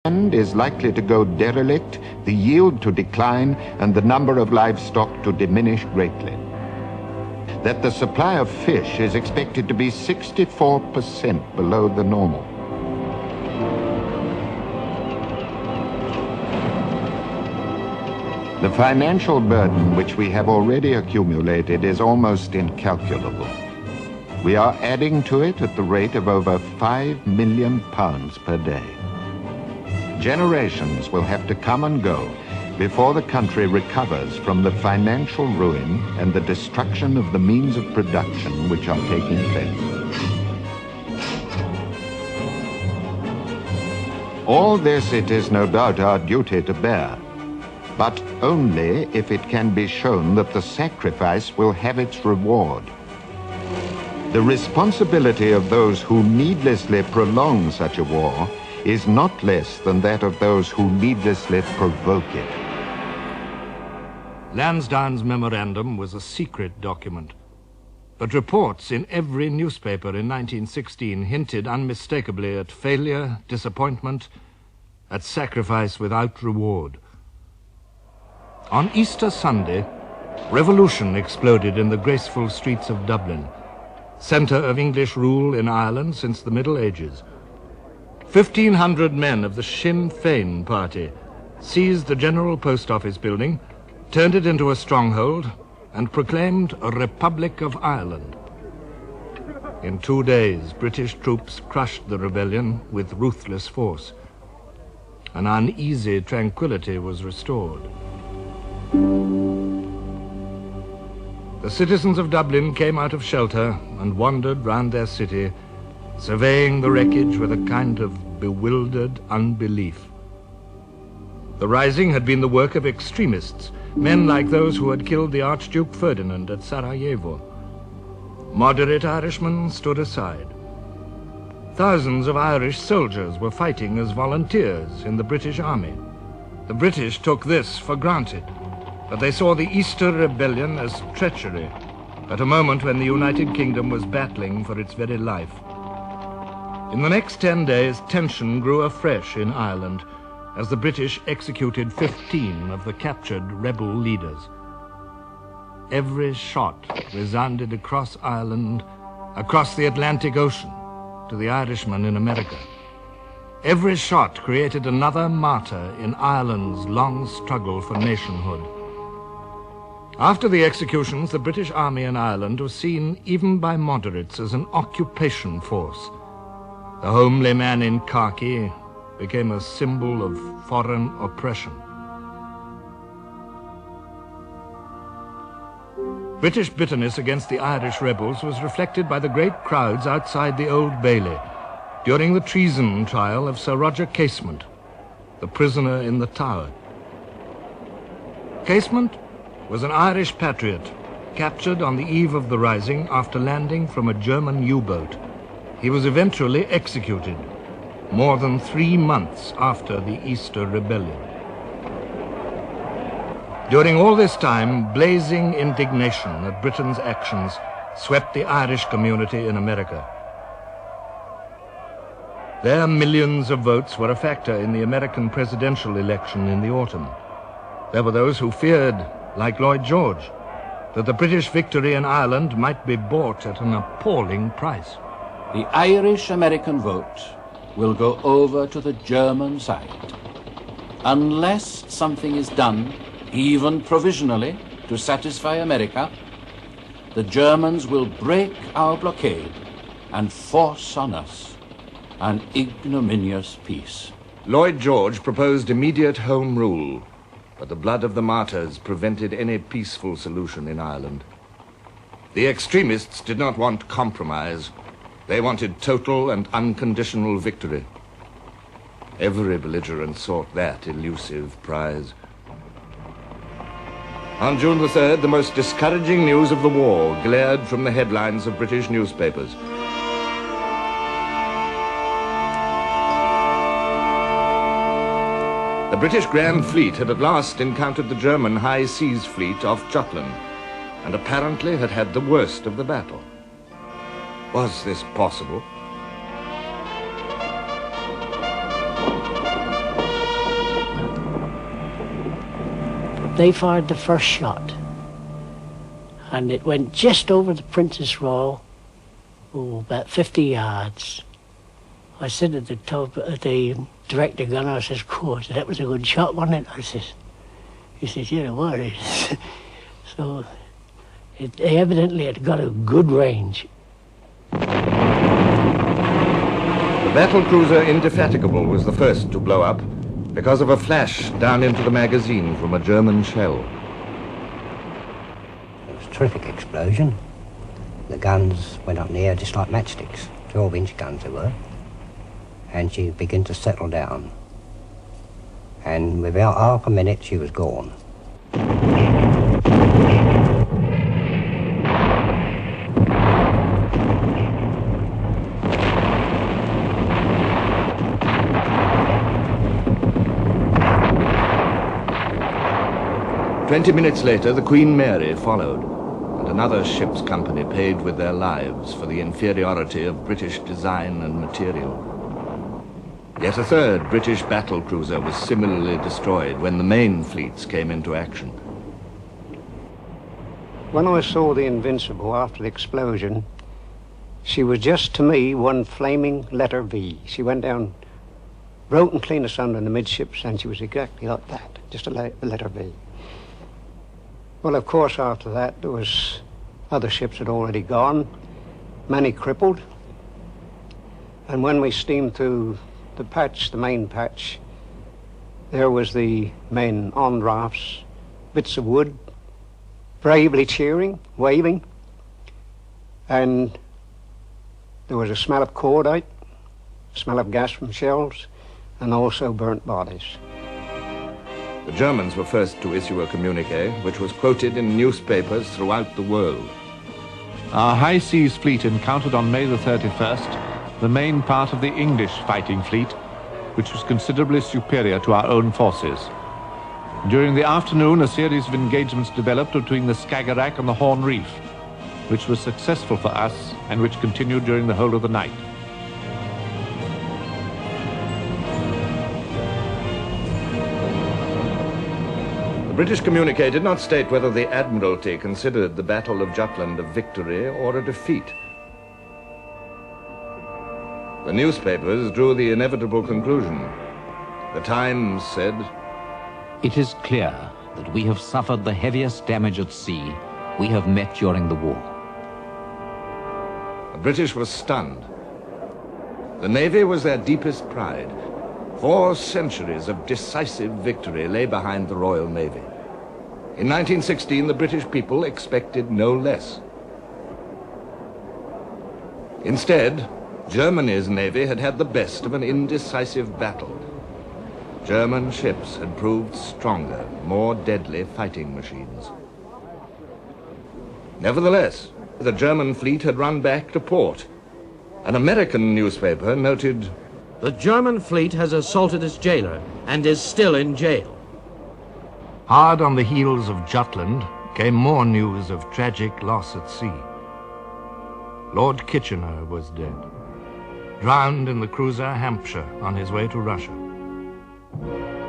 land is likely to go derelict, the yield to decline, and the number of livestock to diminish greatly. That the supply of fish is expected to be 64% below the normal. The financial burden which we have already accumulated is almost incalculable. We are adding to it at the rate of over £5 million per day. Generations will have to come and go before the country recovers from the financial ruin and the destruction of the means of production which are taking place. All this it is no doubt our duty to bear, but only if it can be shown that the sacrifice will have its reward. The responsibility of those who needlessly prolong such a war is not less than that of those who needlessly provoke it. Lansdowne's memorandum was a secret document, but reports in every newspaper in 1916 hinted unmistakably at failure, disappointment, at sacrifice without reward. On Easter Sunday, revolution exploded in the graceful streets of Dublin, centre of English rule in Ireland since the Middle Ages. 1,500 men of the Sinn Féin party seized the General Post Office building, turned it into a stronghold, and proclaimed a Republic of Ireland. In 2 days, British troops crushed the rebellion with ruthless force. An uneasy tranquility was restored. The citizens of Dublin came out of shelter and wandered round their city, surveying the wreckage with a kind of bewildered unbelief. The rising had been the work of extremists, men like those who had killed the Archduke Ferdinand at Sarajevo. Moderate Irishmen stood aside. Thousands of Irish soldiers were fighting as volunteers in the British Army. The British took this for granted, but they saw the Easter Rebellion as treachery, at a moment when the United Kingdom was battling for its very life. In the next 10 days, tension grew afresh in Ireland as the British executed 15 of the captured rebel leaders. Every shot resounded across Ireland, across the Atlantic Ocean, to the Irishmen in America. Every shot created another martyr in Ireland's long struggle for nationhood. After the executions, the British Army in Ireland was seen, even by moderates, as an occupation force. The homely man in khaki became a symbol of foreign oppression. British bitterness against the Irish rebels was reflected by the great crowds outside the Old Bailey during the treason trial of Sir Roger Casement, the prisoner in the Tower. Casement was an Irish patriot, captured on the eve of the rising after landing from a German U-boat. He was eventually executed, more than 3 months after the Easter Rebellion. During all this time, blazing indignation at Britain's actions swept the Irish community in America. Their millions of votes were a factor in the American presidential election in the autumn. There were those who feared, like Lloyd George, that the British victory in Ireland might be bought at an appalling price. The Irish-American vote will go over to the German side. Unless something is done, even provisionally, to satisfy America, the Germans will break our blockade and force on us an ignominious peace. Lloyd George proposed immediate Home Rule, but the blood of the martyrs prevented any peaceful solution in Ireland. The extremists did not want compromise. They wanted total and unconditional victory. Every belligerent sought that elusive prize. On June the 3rd, the most discouraging news of the war glared from the headlines of British newspapers. The British Grand Fleet had at last encountered the German High Seas Fleet off Jutland, and apparently had had the worst of the battle. Was this possible? They fired the first shot, and it went just over the Princess Royal, about 50 yards. I said at the director gunner, I says, "Cool, that was a good shot, wasn't it?" I says. He says, "Yeah, it was." So they evidently had got a good range. The battle cruiser Indefatigable was the first to blow up because of a flash down into the magazine from a German shell. It was a terrific explosion. The guns went up in the air just like matchsticks, 12-inch guns they were. And she began to settle down. And within half a minute she was gone. 20 minutes later, the Queen Mary followed, and another ship's company paid with their lives for the inferiority of British design and material. Yet a third British battle cruiser was similarly destroyed when the main fleets came into action. When I saw the Invincible after the explosion, she was just, to me, one flaming letter V. She went down, broken clean asunder in the midships, and she was exactly like that, just a letter V. Well, of course, after that, there was other ships had already gone, many crippled. And when we steamed through the patch, the main patch, there was the men on rafts, bits of wood, bravely cheering, waving. And there was a smell of cordite, smell of gas from shells, and also burnt bodies. The Germans were first to issue a communique, which was quoted in newspapers throughout the world. Our High Seas Fleet encountered on May the 31st the main part of the English fighting fleet, which was considerably superior to our own forces. During the afternoon, a series of engagements developed between the Skagerrak and the Horn Reef, which was successful for us and which continued during the whole of the night. The British communique did not state whether the Admiralty considered the Battle of Jutland a victory or a defeat. The newspapers drew the inevitable conclusion. The Times said, "It is clear that we have suffered the heaviest damage at sea we have met during the war." The British were stunned. The Navy was their deepest pride. 4 centuries of decisive victory lay behind the Royal Navy. In 1916, the British people expected no less. Instead, Germany's navy had had the best of an indecisive battle. German ships had proved stronger, more deadly fighting machines. Nevertheless, the German fleet had run back to port. An American newspaper noted, "The German fleet has assaulted its jailer and is still in jail." hard on the heels of Jutland came more news of tragic loss at sea. Lord Kitchener was dead, drowned in the cruiser Hampshire on his way to Russia.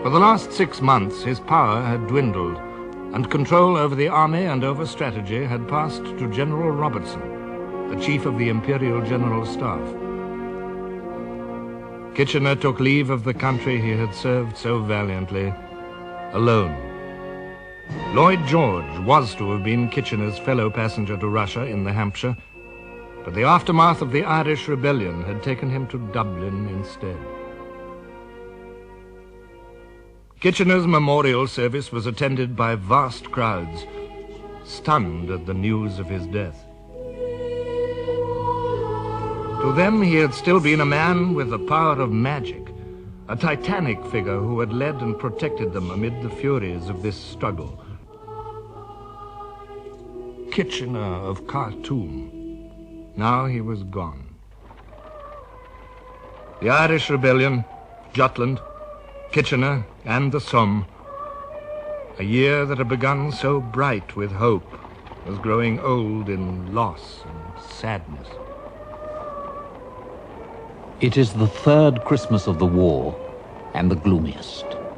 For the last 6 months, his power had dwindled, and control over the army and over strategy had passed to General Robertson, the chief of the Imperial General Staff. Kitchener took leave of the country he had served so valiantly, alone. Lloyd George was to have been Kitchener's fellow passenger to Russia in the Hampshire, but the aftermath of the Irish Rebellion had taken him to Dublin instead. Kitchener's memorial service was attended by vast crowds, stunned at the news of his death. To them, he had still been a man with the power of magic, a titanic figure who had led and protected them amid the furies of this struggle. Kitchener of Khartoum. Now he was gone. The Irish Rebellion, Jutland, Kitchener, and the Somme. A year that had begun so bright with hope was growing old in loss and sadness. It is the third Christmas of the war, and the gloomiest.